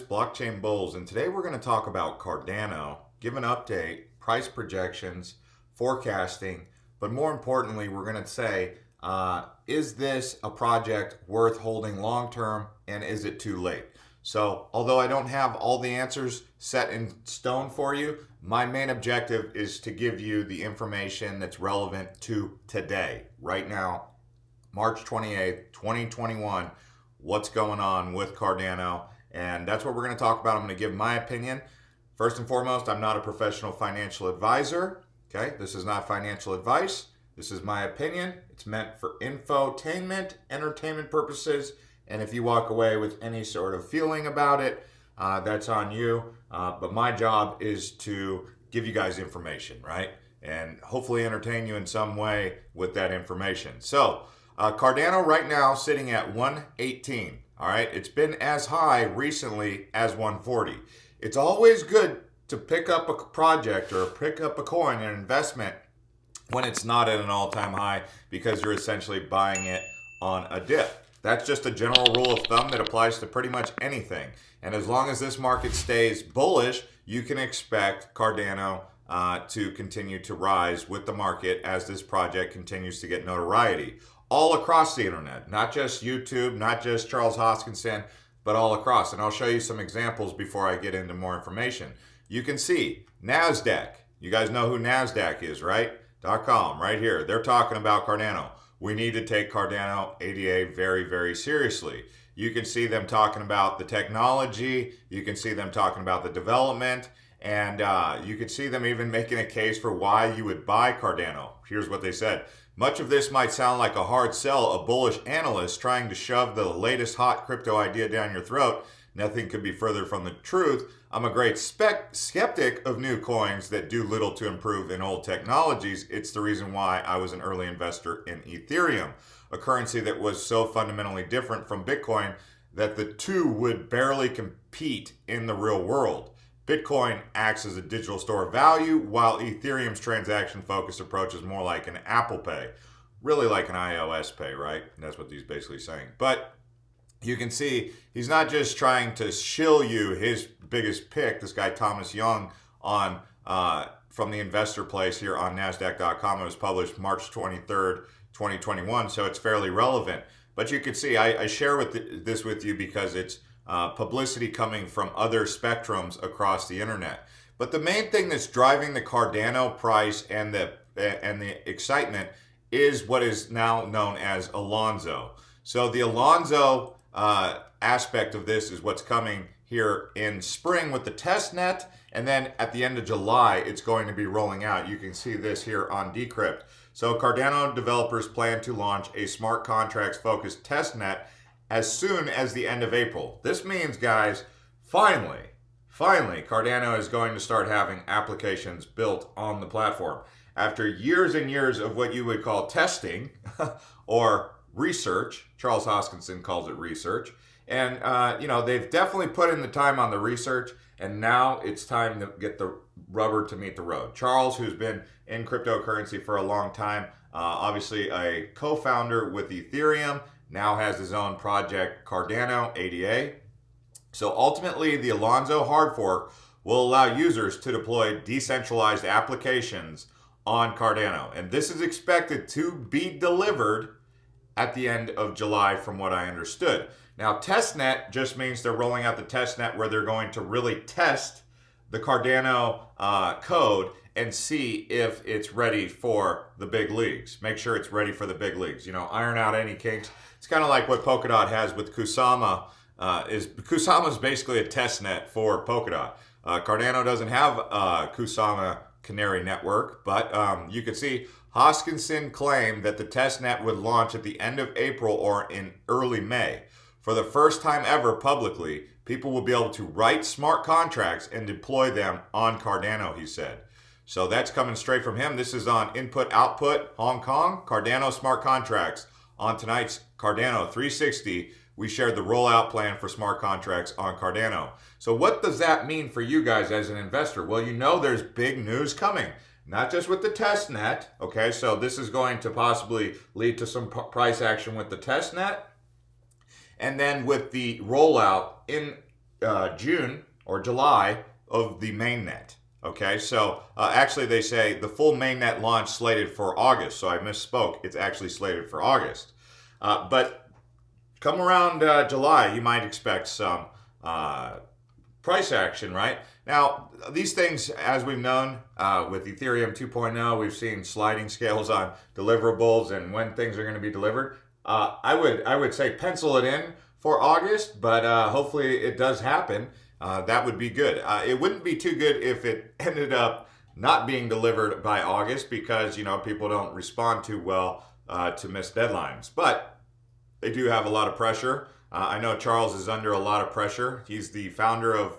Blockchain Bullz, and today we're going to talk about Cardano, give an update, price projections, forecasting, but more importantly, we're going to say, is this a project worth holding long term, and is it too late? So, although I don't have all the answers set in stone for you, my main objective is to give you the information that's relevant to today, right now, March 28th, 2021, what's going on with Cardano. And that's what we're going to talk about. I'm going to give my opinion. First and foremost, I'm not a professional financial advisor. Okay, this is not financial advice. This is my opinion. It's meant for infotainment, entertainment purposes. And if you walk away with any sort of feeling about it, that's on you. But my job is to give you guys information, right? And hopefully entertain you in some way with that information. So Cardano right now sitting at 118. All right, it's been as high recently as 140. It's always good to pick up a project or pick up a coin, an investment, when it's not at an all-time high, because you're essentially buying it on a dip. That's just a general rule of thumb that applies to pretty much anything. And as long as this market stays bullish, you can expect Cardano to continue to rise with the market as this project continues to get notoriety all across the internet, not just YouTube, not just Charles Hoskinson, but all across. And I'll show you some examples before I get into more information. You can see NASDAQ. You guys know who NASDAQ is, right? .com, right here. They're talking about Cardano. We need to take Cardano ADA very, very seriously. You can see them talking about the technology. You can see them talking about the development. And you can see them even making a case for why you would buy Cardano. Here's what they said. Much of this might sound like a hard sell, a bullish analyst trying to shove the latest hot crypto idea down your throat. Nothing could be further from the truth. I'm a great skeptic of new coins that do little to improve in old technologies. It's the reason why I was an early investor in Ethereum, a currency that was so fundamentally different from Bitcoin that the two would barely compete in the real world. Bitcoin acts as a digital store of value, while Ethereum's transaction-focused approach is more like an Apple Pay. Really like an iOS Pay, right? And that's what he's basically saying. But you can see he's not just trying to shill you his biggest pick, this guy Thomas Young, on from the investor place here on NASDAQ.com. It was published March 23rd, 2021, so it's fairly relevant. But you can see I share this with you because it's publicity coming from other spectrums across the internet. But the main thing that's driving the Cardano price and the excitement is what is now known as Alonzo. So the Alonzo aspect of this is what's coming here in spring with the testnet, and then at the end of July it's going to be rolling out. You can see this here on Decrypt. So Cardano developers plan to launch a smart contracts focused testnet as soon as the end of April. This means, guys, finally, Cardano is going to start having applications built on the platform. After years and years of what you would call testing or research, Charles Hoskinson calls it research, and they've definitely put in the time on the research, and now it's time to get the rubber to meet the road. Charles, who's been in cryptocurrency for a long time, obviously a co-founder with Ethereum, now has his own project, Cardano ADA. So ultimately, the Alonzo hard fork will allow users to deploy decentralized applications on Cardano. And this is expected to be delivered at the end of July, from what I understood. Now, testnet just means they're rolling out the testnet where they're going to really test the Cardano code and see if it's ready for the big leagues. Make sure it's ready for the big leagues. Iron out any kinks. It's kind of like what Polkadot has with Kusama. Kusama is basically a testnet for Polkadot. Cardano doesn't have a Kusama Canary network, but you can see Hoskinson claimed that the testnet would launch at the end of April or in early May. For the first time ever publicly, people will be able to write smart contracts and deploy them on Cardano, he said. So that's coming straight from him. This is on Input Output Hong Kong, Cardano smart contracts. On tonight's Cardano 360, we shared the rollout plan for smart contracts on Cardano. So what does that mean for you guys as an investor? Well, there's big news coming. Not just with the testnet, okay? So this is going to possibly lead to some price action with the testnet. And then with the rollout in June or July of the mainnet. Okay, so actually they say the full mainnet launch slated for August. So I misspoke. It's actually slated for August. But come around July, you might expect some price action, right? Now, these things, as we've known with Ethereum 2.0, we've seen sliding scales on deliverables and when things are going to be delivered. I would say pencil it in for August, but hopefully it does happen. That would be good. It wouldn't be too good if it ended up not being delivered by August because, people don't respond too well to missed deadlines. But they do have a lot of pressure. I know Charles is under a lot of pressure. He's the founder of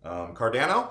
Cardano.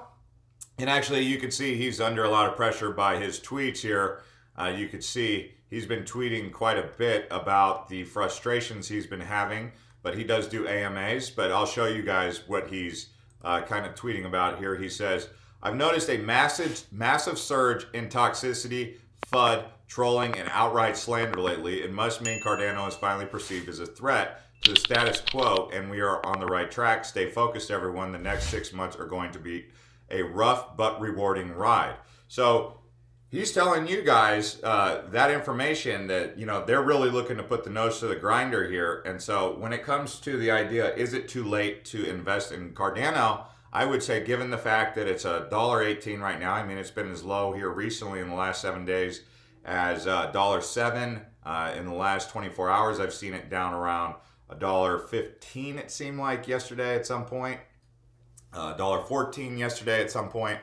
And actually, you can see he's under a lot of pressure by his tweets here. You could see he's been tweeting quite a bit about the frustrations he's been having, but he does do AMAs. But I'll show you guys what he's kind of tweeting about here. He says, I've noticed a massive surge in toxicity, FUD, trolling, and outright slander lately. It must mean Cardano is finally perceived as a threat to the status quo, and we are on the right track. Stay focused, everyone. The next 6 months are going to be a rough but rewarding ride. So he's telling you guys that information that, they're really looking to put the nose to the grinder here. And so when it comes to the idea, is it too late to invest in Cardano? I would say, given the fact that it's $1.18 right now, it's been as low here recently in the last 7 days as $1.07. In the last 24 hours, I've seen it down around $1.15, it seemed like yesterday at some point. $1.14 yesterday at some point.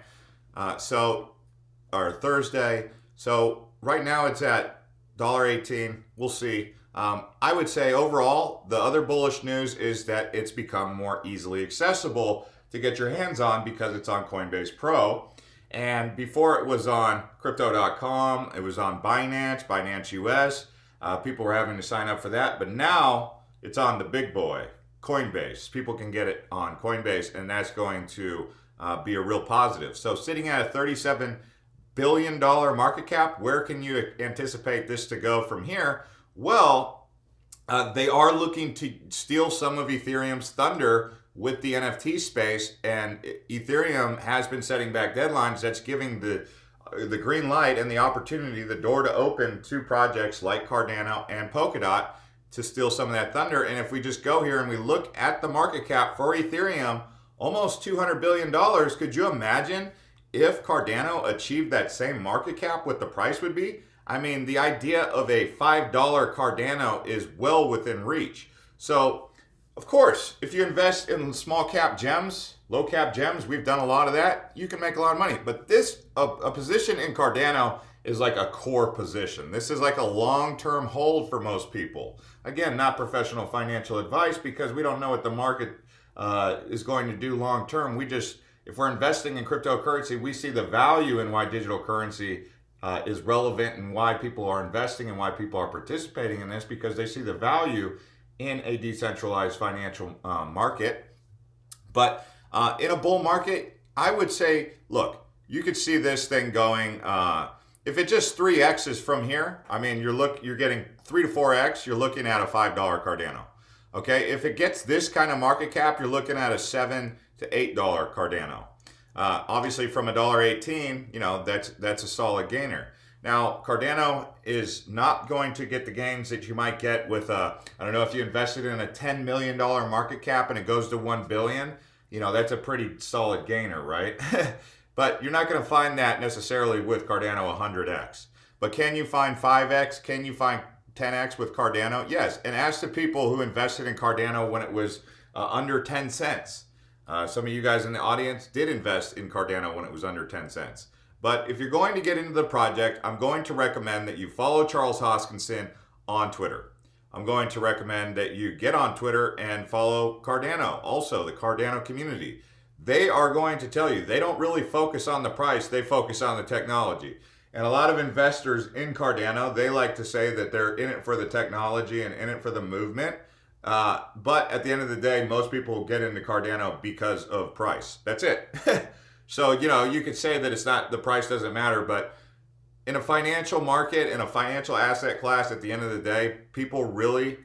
Or Thursday. So right now it's at $1.18. We'll see. I would say overall, the other bullish news is that it's become more easily accessible to get your hands on because it's on Coinbase Pro. And before it was on crypto.com, it was on Binance US. People were having to sign up for that. But now it's on the big boy, Coinbase. People can get it on Coinbase, and that's going to be a real positive. So sitting at a $37 billion market cap, where can you anticipate this to go from here? Well, they are looking to steal some of Ethereum's thunder with the NFT space, and Ethereum has been setting back deadlines. That's giving the green light and the opportunity, the door to open to projects like Cardano and Polkadot to steal some of that thunder. And if we just go here and we look at the market cap for Ethereum, almost $200 billion. Could you imagine if Cardano achieved that same market cap, what the price would be? The idea of a $5 Cardano is well within reach. So, of course, if you invest in small cap gems, low cap gems, we've done a lot of that, you can make a lot of money. But a position in Cardano is like a core position. This is like a long-term hold for most people. Again, not professional financial advice because we don't know what the market is going to do long-term. If we're investing in cryptocurrency, we see the value in why digital currency is relevant and why people are investing and why people are participating in this, because they see the value in a decentralized financial market. But in a bull market, I would say, look, you could see this thing going, if it just 3x's from here, you're getting 3 to 4x, you're looking at a $5 Cardano. Okay, if it gets this kind of market cap, you're looking at a $7 to $8 Cardano. Obviously, from $1.18, that's a solid gainer. Now, Cardano is not going to get the gains that you might get with I don't know if you invested in a $10 million market cap and it goes to $1 billion. That's a pretty solid gainer, right? But you're not going to find that necessarily with Cardano 100x. But can you find 5x? Can you find 10x with Cardano? Yes. And ask the people who invested in Cardano when it was under 10 cents. Some of you guys in the audience did invest in Cardano when it was under 10 cents. But if you're going to get into the project, I'm going to recommend that you follow Charles Hoskinson on Twitter. I'm going to recommend that you get on Twitter and follow Cardano, also the Cardano community. They are going to tell you they don't really focus on the price, they focus on the technology. And a lot of investors in Cardano, they like to say that they're in it for the technology and in it for the movement. But at the end of the day, most people get into Cardano because of price. That's it. So, you could say that it's not, the price doesn't matter, but in a financial market, in a financial asset class, at the end of the day, people really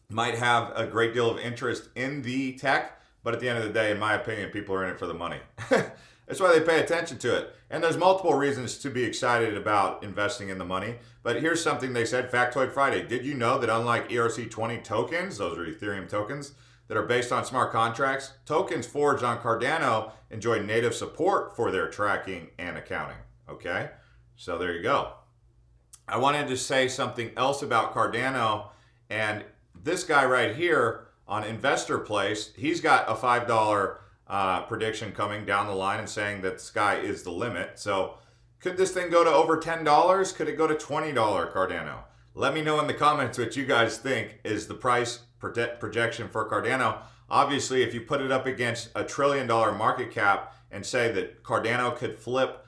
might have a great deal of interest in the tech, but at the end of the day, in my opinion, people are in it for the money. That's why they pay attention to it. And there's multiple reasons to be excited about investing in the money. But here's something they said, Factoid Friday. Did you know that unlike ERC20 tokens, those are Ethereum tokens, that are based on smart contracts, tokens forged on Cardano enjoy native support for their tracking and accounting? Okay, so there you go. I wanted to say something else about Cardano, and this guy right here on Investor Place, he's got a $5 prediction coming down the line and saying that the sky is the limit. So could this thing go to over $10? Could it go to $20 Cardano? Let me know in the comments what you guys think is the price projection for Cardano. Obviously, if you put it up against a $1 trillion market cap and say that Cardano could flip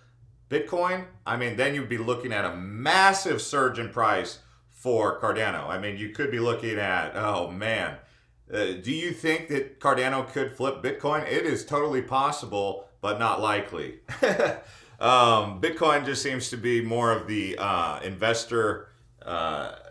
Bitcoin, I mean, then you'd be looking at a massive surge in price for Cardano. I mean, you could be looking at, oh man, do you think that Cardano could flip Bitcoin? It is totally possible, but not likely. Bitcoin just seems to be more of the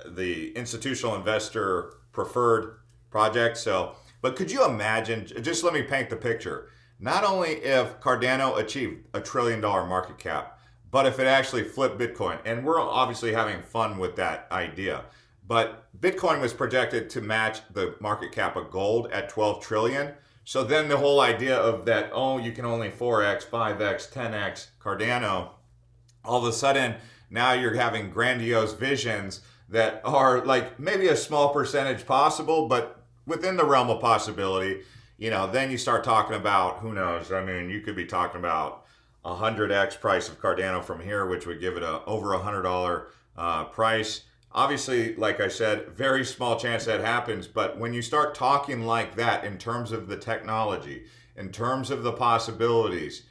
the institutional investor preferred project. So, but could you imagine, just let me paint the picture. Not only if Cardano achieved a $1 trillion market cap, but if it actually flipped Bitcoin, and we're obviously having fun with that idea, but Bitcoin was projected to match the market cap of gold at 12 trillion. So then the whole idea of that, oh, you can only 4x, 5x, 10x Cardano, all of a sudden now you're having grandiose visions that are like maybe a small percentage possible, but within the realm of possibility. You know, then you start talking about, who knows, I mean, you could be talking about 100x price of Cardano from here, which would give it a over $100 price. Obviously, like I said, very small chance that happens, but when you start talking like that in terms of the technology, in terms of the possibilities,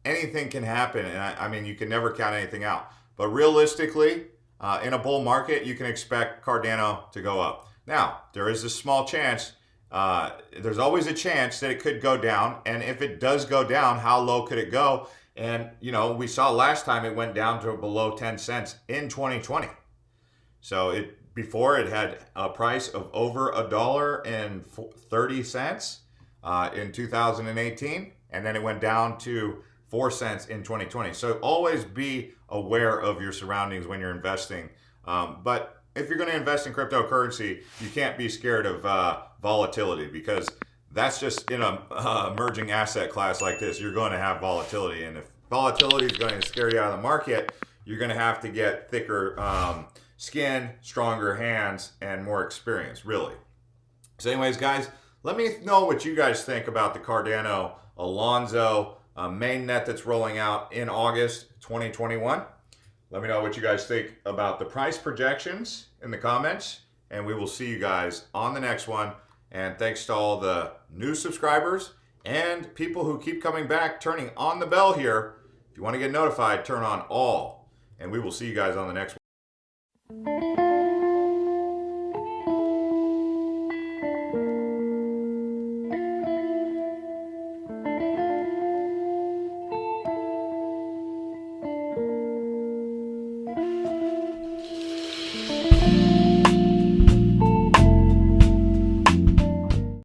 anything can happen. And I mean, you can never count anything out. But realistically, in a bull market, you can expect Cardano to go up. Now, there is a small chance. There's always a chance that it could go down. And if it does go down, how low could it go? And, you know, we saw last time it went down to below 10 cents in 2020. So before it had a price of over $1.30 in 2018. And then it went down to 4 cents in 2020. So always be aware of your surroundings when you're investing. But if you're going to invest in cryptocurrency, you can't be scared of volatility, because that's just in a emerging asset class like this, you're going to have volatility. And if volatility is going to scare you out of the market, you're going to have to get thicker skin, stronger hands, and more experience, really. So anyways, guys, let me know what you guys think about the Cardano Alonzo mainnet that's rolling out in August 2021. Let me know what you guys think about the price projections in the comments, and we will see you guys on the next one. And thanks to all the new subscribers and people who keep coming back, turning on the bell here. If you want to get notified, turn on all, and we will see you guys on the next one.